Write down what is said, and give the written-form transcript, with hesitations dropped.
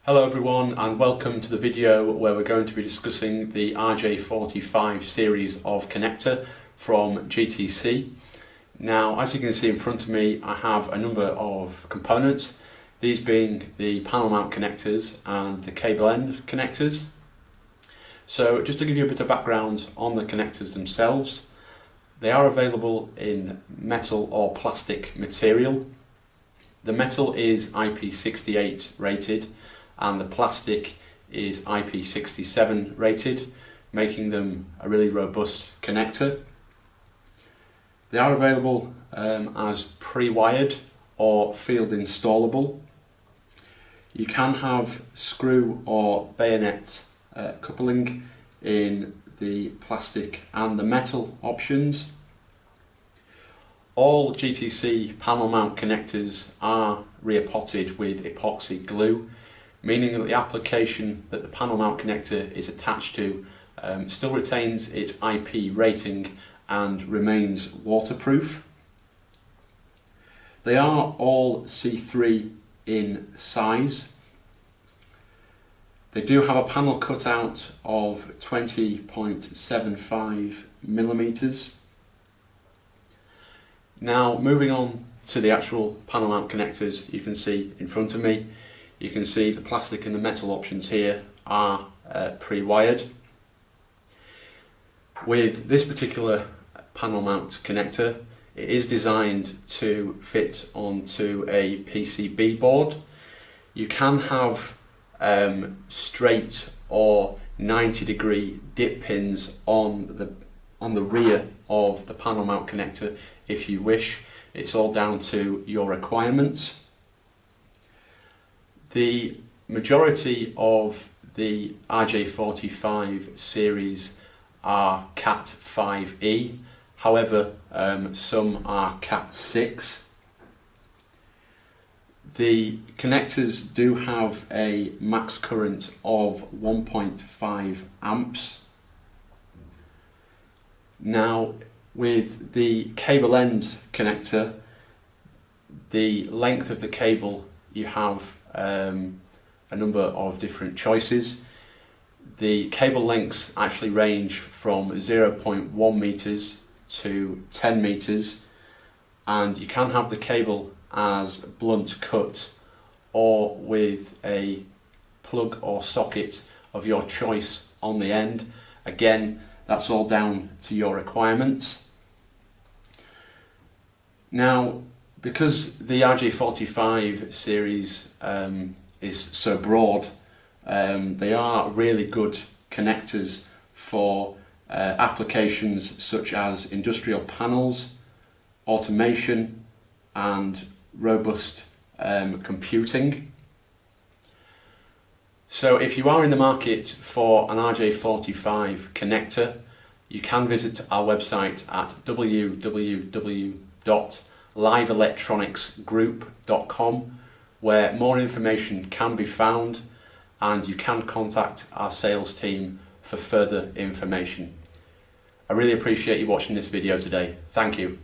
Hello everyone and welcome to the video where we're going to be discussing the RJ45 series of connector from GTC. Now, as you can see in front of me, I have a number of components, these being the panel mount connectors and the cable end connectors. So just to give you a bit of background on the connectors themselves, they are available in metal or plastic material. The metal is IP68 rated and the plastic is IP67 rated, making them a really robust connector. They are available as pre-wired or field installable. You can have screw or bayonet coupling in the plastic and the metal options. All GTC panel mount connectors are rear potted with epoxy glue, meaning that the application that the panel mount connector is attached to still retains its IP rating and remains waterproof. They are all C3 in size. They do have a panel cutout of 20.75 millimeters. Now, moving on to the actual panel mount connectors, you can see in front of me, you can see the plastic and the metal options here are pre-wired. With this particular panel mount connector, it is designed to fit onto a PCB board. You can have straight or 90-degree dip pins on the rear of the panel mount connector if you wish. It's all down to your requirements. The majority of the RJ45 series are Cat 5e, however some are Cat 6. The connectors do have a max current of 1.5 amps. Now, with the cable end connector, the length of the cable, you have a number of different choices. The cable lengths actually range from 0.1 meters to 10 meters, and you can have the cable as blunt cut or with a plug or socket of your choice on the end. Again, that's all down to your requirements. Now, because the RJ45 series is so broad, they are really good connectors for applications such as industrial panels, automation and robust computing. So if you are in the market for an RJ45 connector, you can visit our website at www.liveelectronicsgroup.com, where more information can be found, and you can contact our sales team for further information. I really appreciate you watching this video today. Thank you.